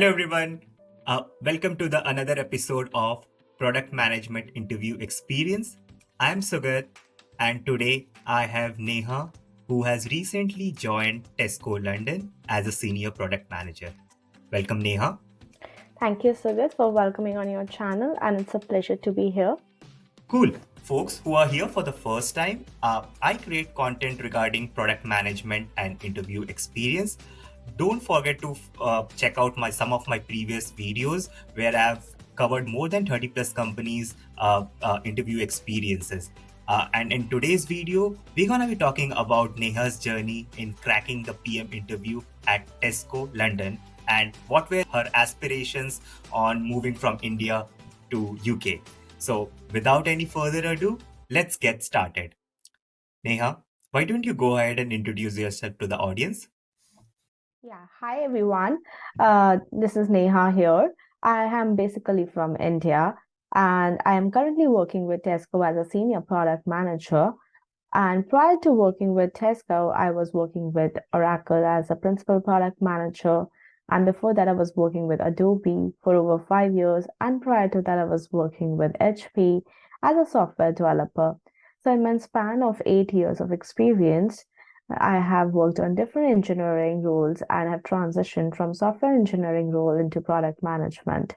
Hello everyone. Welcome to the another episode of Product Management Interview Experience. I am Sugat and today I have Neha who has recently joined Tesco London as a senior product manager. Welcome Neha. Thank you, Sugat, for welcoming on your channel, and it's a pleasure to be here. Cool. Folks who are here for the first time, I create content regarding product management and interview experience. Don't forget to check out some of my previous videos where I've covered more than 30 plus companies interview experiences. And in today's video, we're going to be talking about Neha's journey in cracking the PM interview at Tesco London and what were her aspirations on moving from India to UK. So, without any further ado, let's get started. Neha, why don't you go ahead and introduce yourself to the audience? Yeah, hi everyone. This is Neha here. I am basically from India, and I am currently working with Tesco as a senior product manager. And prior to working with Tesco, I was working with Oracle as a principal product manager. And before that, I was working with Adobe for over 5 years. And prior to that, I was working with HP as a software developer. So, in my span of 8 years of experience, I have worked on different engineering roles and have transitioned from software engineering role into product management.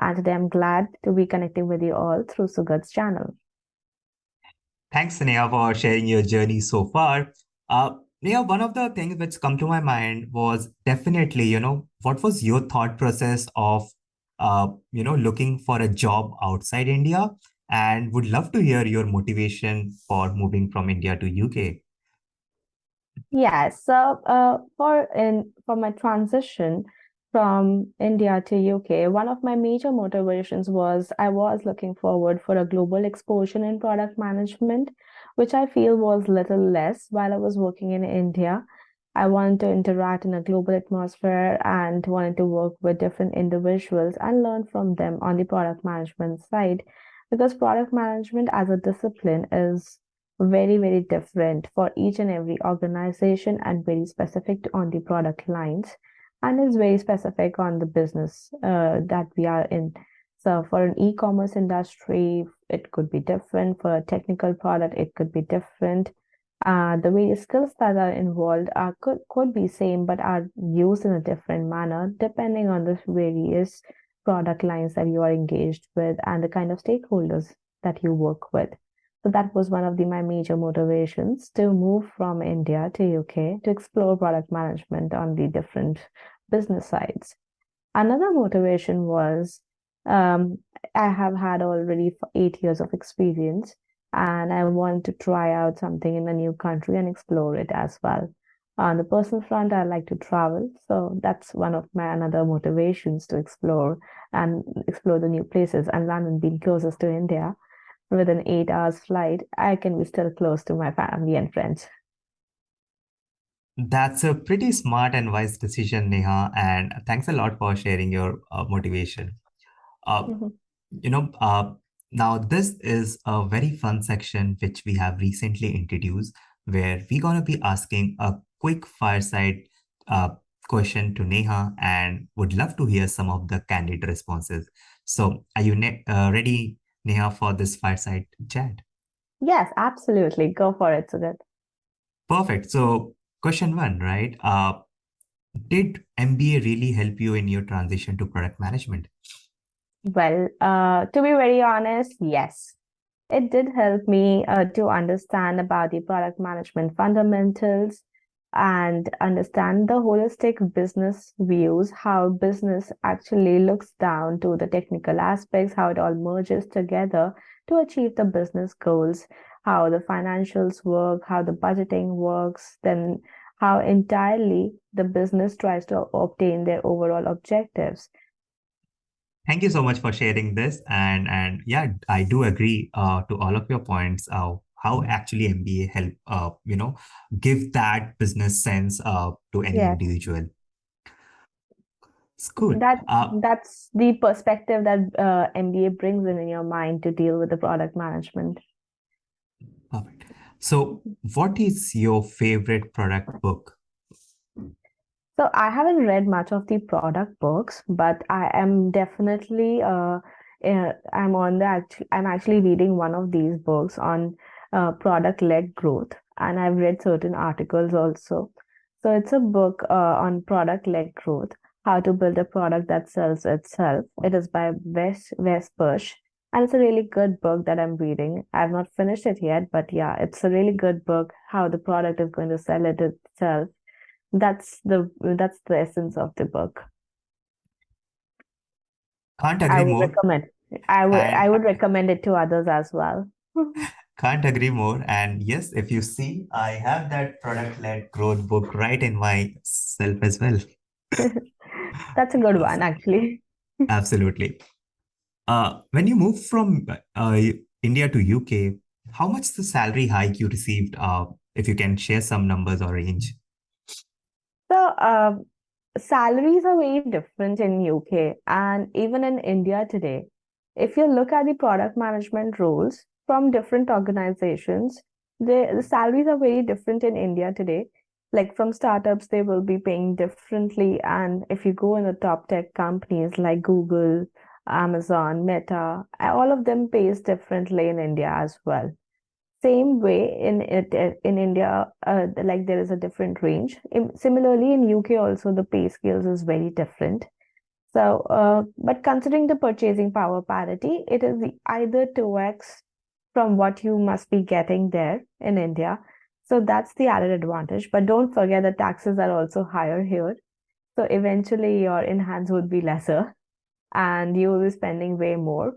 And today I'm glad to be connecting with you all through Sugat's channel. Thanks, Neha, for sharing your journey so far. Uh, Neha, one of the things which come to my mind was definitely, what was your thought process of, looking for a job outside India? And would love to hear your motivation for moving from India to UK. Yes, so for my transition from India to UK, one of my major motivations was I was looking forward for a global exposure in product management, which I feel was little less while I was working in India. I wanted to interact in a global atmosphere and wanted to work with different individuals and learn from them on the product management side, because product management as a discipline is very different for each and every organization and very specific on the product lines and is very specific on the business that we are in. So for an e-commerce industry, it could be different. For a technical product, it could be different. The various skills that are involved could be same, but are used in a different manner depending on the various product lines that you are engaged with and the kind of stakeholders that you work with. So that was one of my major motivations to move from India to UK to explore product management on the different business sides. Another motivation was um, I have had already 8 years of experience and I want to try out something in a new country and explore it as well. On the personal front, I like to travel, so that's one of my another motivations to explore the new places. And London being closest to India, with an 8 hours flight, I can be still close to my family and friends. That's a pretty smart and wise decision, Neha, and thanks a lot for sharing your motivation. Uh, Mhm. you know, uh, Now this is a very fun section which we have recently introduced, where we're gonna be asking a quick fireside uh, question to Neha, and would love to hear some of the candid responses. So, are you ready, Neha, for this fireside chat? Yes, absolutely. Go for it, Sujit. Perfect. So, question one, right? Did MBA really help you in your transition to product management? Well, to be very honest, yes. It did help me to understand about the product management fundamentals and understand the holistic business views, how business actually looks down to the technical aspects, how it all merges together to achieve the business goals, how the financials work, how the budgeting works, then how entirely the business tries to obtain their overall objectives. Thank you so much for sharing this. And yeah, I do agree to all of your points. How actually MBA help give that business sense to any Yes. individual. It's cool. That Uh, that's the perspective that MBA brings in your mind to deal with the product management. Perfect. So, what is your favorite product book? So I haven't read much of the product books, but I am definitely I'm actually reading one of these books on product-led growth, and I've read certain articles also. So it's a book on product-led growth, how to build a product that sells itself. It is by Wes Bush, and it's a really good book that I'm reading. I've not finished it yet, but yeah, it's a really good book, how the product is going to sell it itself. That's the essence of the book. Can't I agree would more. recommend. I And would recommend it to others as well. can't agree more. And yes, if you see, I have that product-led growth book right in myself as well. That's a good Uh, one, actually. Absolutely. When you moved from India to UK, how much the salary hike you received? If you can share some numbers or range. So, salaries are very different in UK and even in India today. If you look at the product management roles from different organizations, the salaries are very different in India today. Like from startups, they will be paying differently. And if you go in the top tech companies like Google, Amazon, Meta, all of them pays differently in India as well. Same way in India, like there is a different range. Similarly, in UK also the pay scales is very different. So, but considering the purchasing power parity, it is either 2x from what you must be getting there in India. So that's the added advantage. But don't forget the taxes are also higher here. So eventually your in hands would be lesser and you will be spending way more.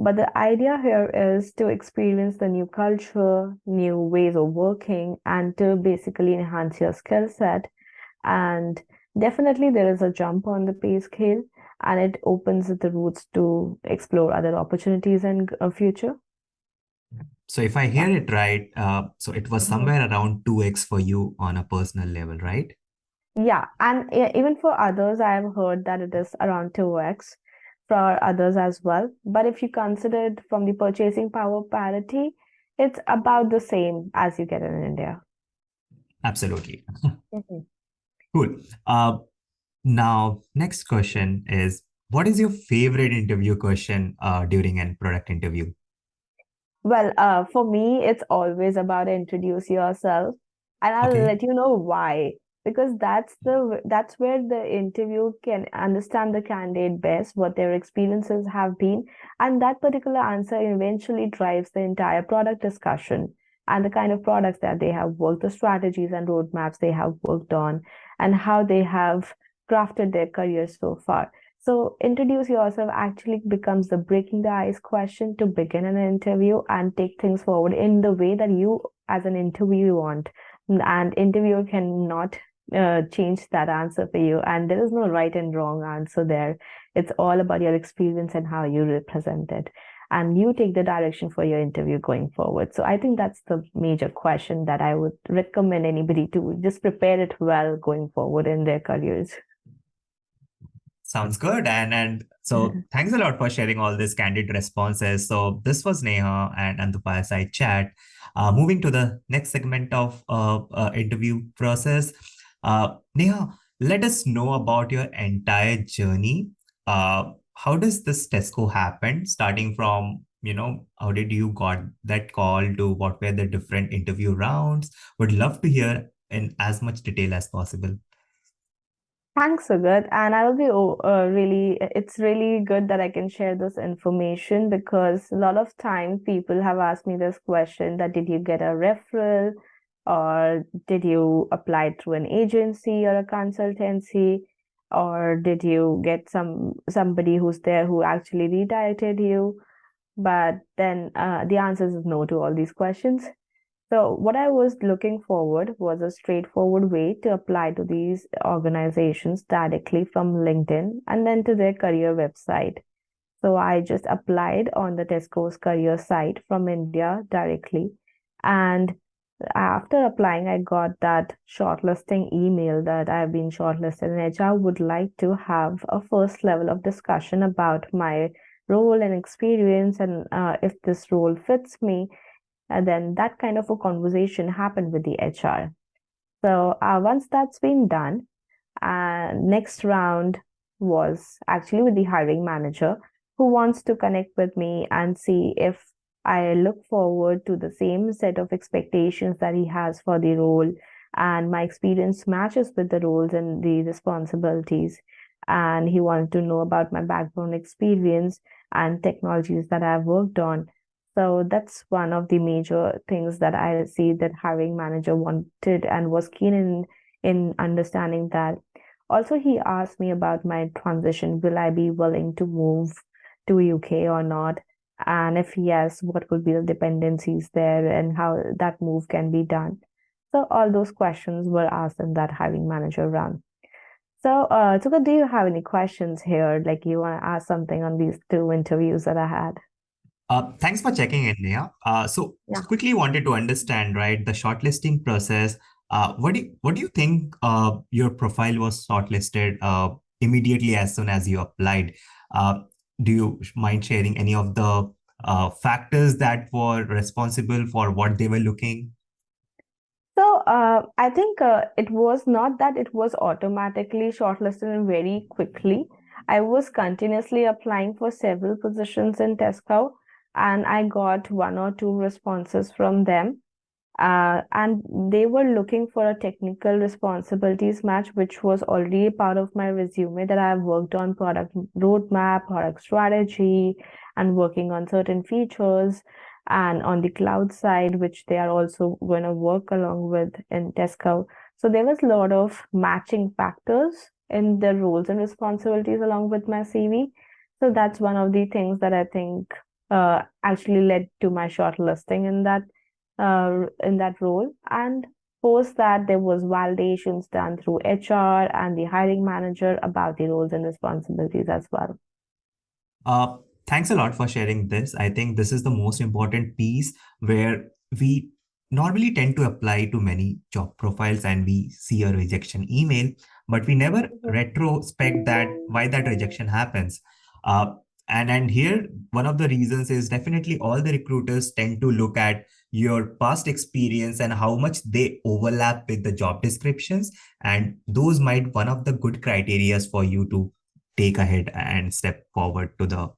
But the idea here is to experience the new culture, new ways of working, and to basically enhance your skill set. And definitely, there is a jump on the pay scale, and it opens the routes to explore other opportunities in future. So if I Yeah. hear it right, so it was Mhm. somewhere around 2x for you on a personal level, right? Yeah, and even for others, I have heard that it is around 2x for others as well. But if you consider it from the purchasing power parity, it's about the same as you get in India. Absolutely. Mhm. Cool. Now, next question is, what is your favorite interview question during a product interview? Well, for me, it's always about introduce yourself, and I'll Okay. let you know why. Because that's where the interview can understand the candidate best, what their experiences have been, and that particular answer eventually drives the entire product discussion and the kind of products that they have worked, the strategies and roadmaps they have worked on, and how they have crafted their career so far. So introduce yourself actually becomes the breaking the ice question to begin an interview and take things forward in the way that you as an interviewer want. And interviewer cannot change that answer for you. And there is no right and wrong answer there. It's all about your experience and how you represent it. And you take the direction for your interview going forward. So I think that's the major question that I would recommend anybody to just prepare it well going forward in their careers. Sounds good. And so thanks a lot for sharing all these candid responses. So this was Neha and the Fireside Chat. Moving to the next segment of interview process. Neha, let us know about your entire journey. How does this Tesco happen? Starting from, how did you got that call to what were the different interview rounds? Would love to hear in as much detail as possible. Thanks, Sugat. And I will be it's really good that I can share this information because a lot of times people have asked me this question that did you get a referral or did you apply through an agency or a consultancy or did you get somebody who's there who actually redirected you? But then the answer is no to all these questions. So, what I was looking forward was a straightforward way to apply to these organizations directly from LinkedIn and then to their career website. So, I just applied on the Tesco's career site from India directly. And after applying, I got that shortlisting email that I've been shortlisted and HR would like to have a first level of discussion about my role and experience and if this role fits me and then that kind of a conversation happened with the HR. So once that's been done, And next round was actually with the hiring manager who wants to connect with me and see if I look forward to the same set of expectations that he has for the role and my experience matches with the roles and the responsibilities. And he wanted to know about my background experience and technologies that I've worked on. So that's one of the major things that I see that hiring manager wanted and was keen in understanding that. Also, he asked me about my transition. Will I be willing to move to UK or not? And if yes, what would be the dependencies there and how that move can be done? So all those questions were asked in that hiring manager round. So, Suga, do you have any questions here? Like you want to ask something on these two interviews that I had? Thanks for checking in, Neha. So Yeah. quickly wanted to understand, right, the shortlisting process. What do you think your profile was shortlisted immediately as soon as you applied? Uh, do you mind sharing any of the factors that were responsible for what they were looking? So, I think it was not that it was automatically shortlisted and very quickly. I was continuously applying for several positions in Tesco, and I got one or two responses from them. And they were looking for a technical responsibilities match, which was already a part of my resume that I've worked on product roadmap, product strategy, and working on certain features. And on the cloud side, which they are also going to work along with in Tesco. So there was a lot of matching factors in the roles and responsibilities along with my CV. So that's one of the things that I think actually led to my shortlisting in that role. And post that, there was validations done through HR and the hiring manager about the roles and responsibilities as well. Uh, Thanks a lot for sharing this. I think this is the most important piece where we normally tend to apply to many job profiles and we see a rejection email, but we never retrospect that why that rejection happens. Uh, and here, one of the reasons is definitely all the recruiters tend to look at your past experience and how much they overlap with the job descriptions, and those might one of the good criterias for you to take ahead and step forward to the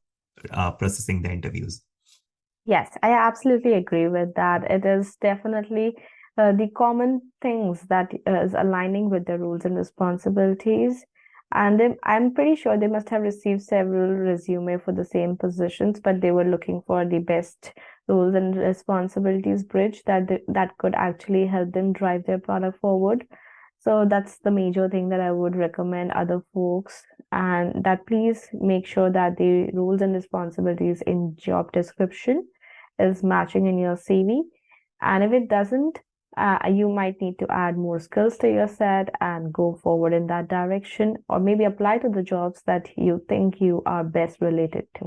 processing the interviews. Yes, I absolutely agree with that. It is definitely the common things that is aligning with the rules and responsibilities. And then I'm pretty sure they must have received several resume for the same positions, but they were looking for the best rules and responsibilities bridge that could actually help them drive their product forward. So that's the major thing that I would recommend other folks, and that please make sure that the roles and responsibilities in job description is matching in your CV. And if it doesn't, you might need to add more skills to your set and go forward in that direction, or maybe apply to the jobs that you think you are best related to.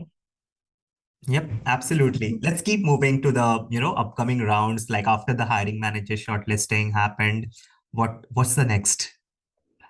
Yep, absolutely. Let's keep moving to the upcoming rounds. Like after the hiring manager shortlisting happened, what's the next?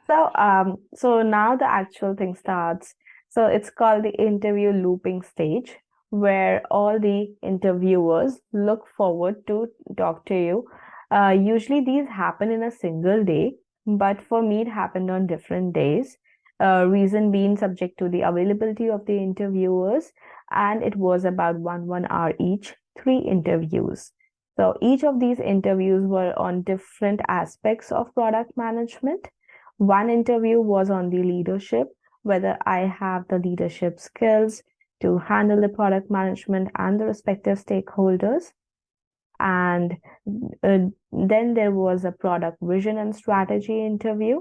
So now the actual thing starts. So it's called the interview looping stage, where all the interviewers look forward to talk to you. Usually these happen in a single day, but for me it happened on different days. Reason being subject to the availability of the interviewers, and it was about 1 hour each, 3 interviews. So each of these interviews were on different aspects of product management. One interview was on the leadership, whether I have the leadership skills to handle the product management and the respective stakeholders. And then there was a product vision and strategy interview,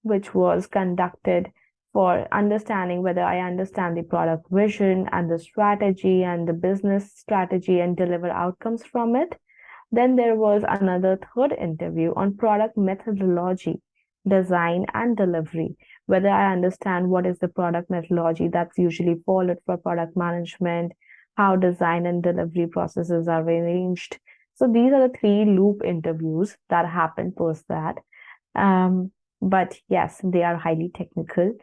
which was conducted for understanding whether I understand the product vision and the strategy and the business strategy and deliver outcomes from it. Then there was another third interview on product methodology, design, and delivery, whether I understand what is the product methodology that's usually followed for product management, how design and delivery processes are arranged. So these are the three loop interviews that happen post that. Um, but yes, they are highly technical.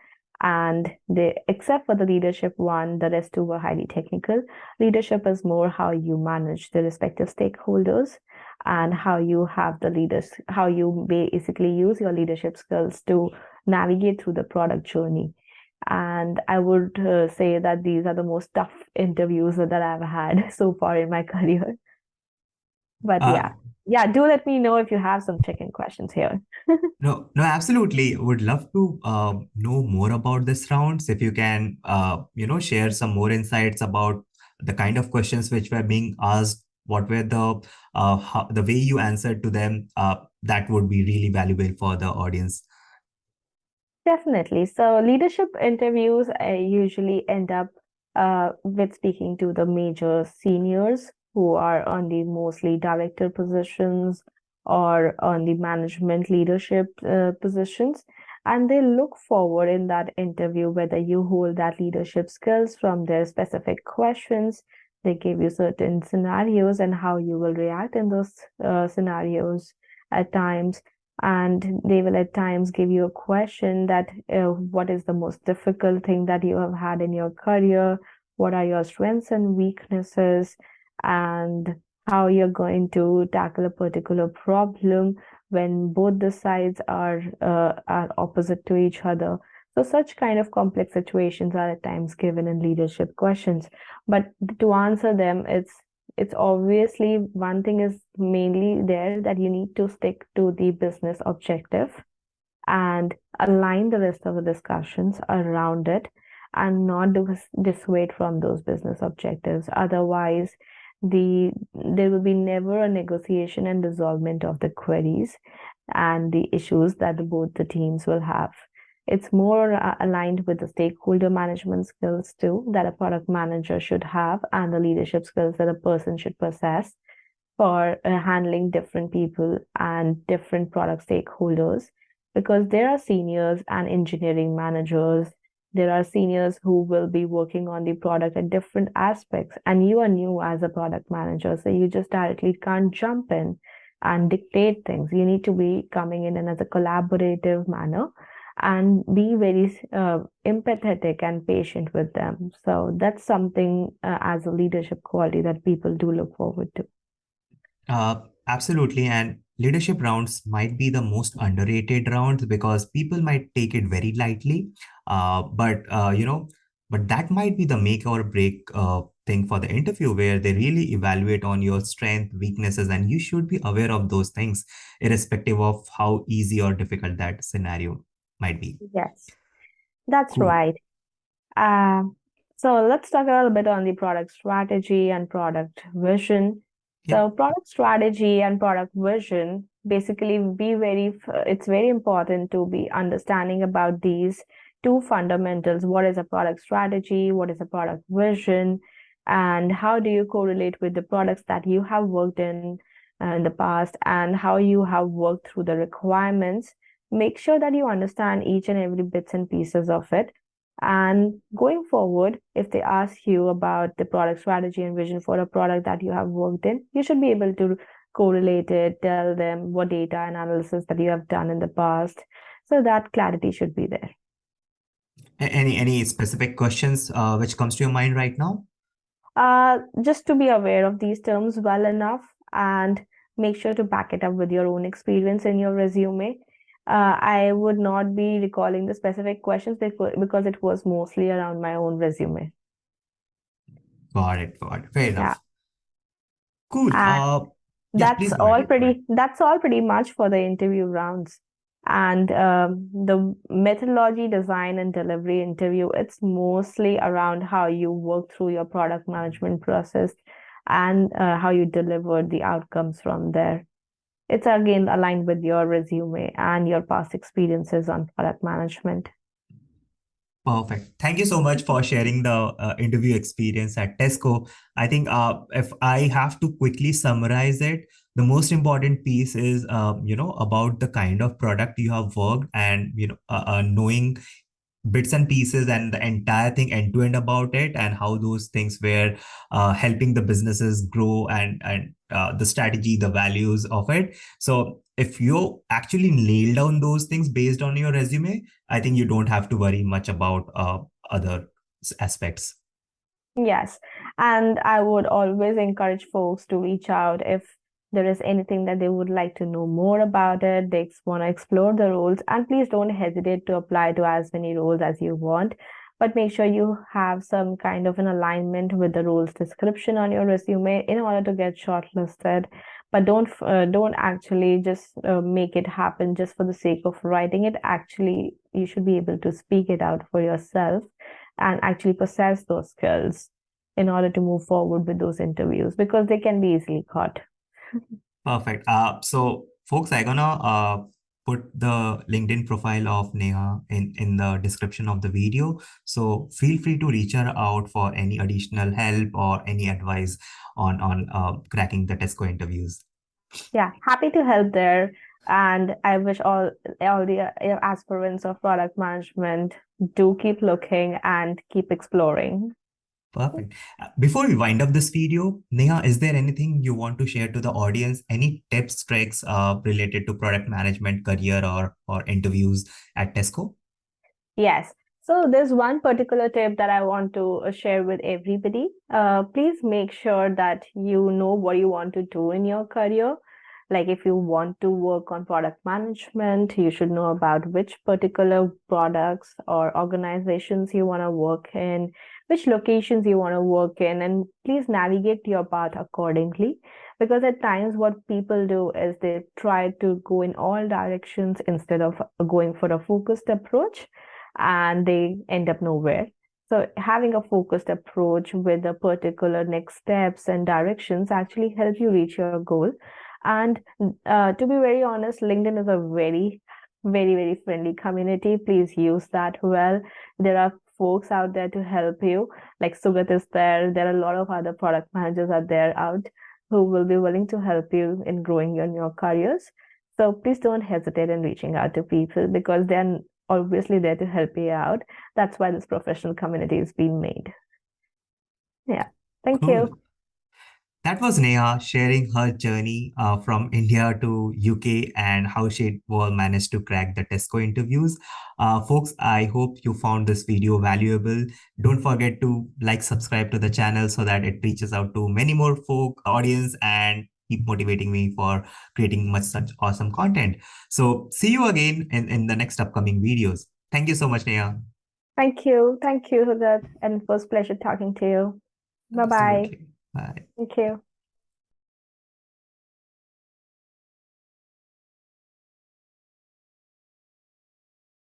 And they, except for the leadership one, the rest two were highly technical. Leadership is more how you manage the respective stakeholders and how you have the leaders, how you basically use your leadership skills to navigate through the product journey. And I would say that these are the most tough interviews that I've had so far in my career. But Uh, yeah, do let me know if you have some chicken questions here. no, absolutely. Would love to know more about this rounds. If you can, share some more insights about the kind of questions which were being asked, what were the way you answered to them. That would be really valuable for the audience. Definitely. So leadership interviews usually end up with speaking to the major seniors who are on the mostly director positions or on the management leadership positions. And they look forward in that interview whether you hold that leadership skills from their specific questions. They give you certain scenarios and how you will react in those scenarios at times, and they will at times give you a question that what is the most difficult thing that you have had in your career, what are your strengths and weaknesses, and how you're going to tackle a particular problem when both the sides are opposite to each other. So such kind of complex situations are at times given in leadership questions, but to answer them, it's obviously one thing is mainly there that you need to stick to the business objective and align the rest of the discussions around it and not dissuade from those business objectives. Otherwise, there will be never a negotiation and resolvement of the queries and the issues that both the teams will have. It's more aligned with the stakeholder management skills too that a product manager should have and the leadership skills that a person should possess for handling different people and different product stakeholders, because there are seniors and engineering managers. There are seniors who will be working on the product at different aspects, and you are new as a product manager, so you just directly can't jump in and dictate things. You need to be coming in as a collaborative manner and be very empathetic and patient with them. So that's something as a leadership quality that people do look forward to. Absolutely. And leadership rounds might be the most underrated rounds because people might take it very lightly. But that might be the make or break thing for the interview where they really evaluate on your strength, weaknesses, and you should be aware of those things, irrespective of how easy or difficult that scenario might be. Yes, that's Cool. right. Um, so let's talk a little bit on the product strategy and product vision. Yep. So product strategy and product vision basically it's very important to be understanding about these two fundamentals. What is a product strategy? What is a product vision? And how do you correlate with the products that you have worked in the past and how you have worked through the requirements? Make sure that you understand each and every bits and pieces of it, and going forward, if they ask you about the product strategy and vision for a product that you have worked in, you should be able to correlate it, tell them what data analysis that you have done in the past. So that clarity should be there. Any specific questions which comes to your mind right now? Just to be aware of these terms well enough and make sure to back it up with your own experience in your resume. I would not be recalling the specific questions because it was mostly around my own resume. Got it. Got it. Fair Yeah. enough. Cool. And Yeah, please go ahead. that's all pretty much for the interview rounds. And the methodology, design, and delivery interview, it's mostly around how you work through your product management process and how you deliver the outcomes from there. It's again aligned with your resume and your past experiences on product management. Perfect. Thank you so much for sharing the interview experience at Tesco. I think if I have to quickly summarize it, the most important piece is, about the kind of product you have worked and, knowing bits and pieces and the entire thing end to end about it and how those things were helping the businesses grow and the strategy, the values of it. So if you actually nail down those things based on your resume, I think you don't have to worry much about other aspects. Yes, and I would always encourage folks to reach out if there is anything that they would like to know more about it, they want to explore the roles, and please don't hesitate to apply to as many roles as you want. But make sure you have some kind of an alignment with the roles description on your resume in order to get shortlisted. But don't actually just make it happen just for the sake of writing it. Actually, you should be able to speak it out for yourself and actually possess those skills in order to move forward with those interviews, because they can be easily caught. Perfect. So folks, I'm gonna put the LinkedIn profile of Neha in the description of the video. So feel free to reach her out for any additional help or any advice on cracking the Tesco interviews. Yeah, happy to help there. And I wish all the aspirants of product management do keep looking and keep exploring. Perfect. Before we wind up this video, Neha, is there anything you want to share to the audience? Any tips, tricks related to product management, career, or interviews at Tesco? Yes. So there's one particular tip that I want to share with everybody. Please make sure that you know what you want to do in your career. Like if you want to work on product management, you should know about which particular products or organizations you want to work in, which locations you want to work in, and please navigate your path accordingly. Because at times, what people do is they try to go in all directions instead of going for a focused approach, and they end up nowhere. So having a focused approach with the particular next steps and directions actually help you reach your goal. And to be very honest, LinkedIn is a very friendly community. Please use that well. There are folks out there to help you. Like Sugat is there. There are a lot of other product managers out there out who will be willing to help you in growing in your careers. So please don't hesitate in reaching out to people, because they're obviously there to help you out. That's why this professional community is being made. Yeah. Thank Cool. you. That was Neha sharing her journey from India to UK and how she managed to crack the Tesco interviews. Folks, I hope you found this video valuable. Don't forget to like, subscribe to the channel so that it reaches out to many more folk audience and keep motivating me for creating such awesome content. So see you again in the next upcoming videos. Thank you so much, Neha. Thank you. Thank you, Hugat. And it was a pleasure talking to you. Bye bye. Absolutely. Bye. Thank you.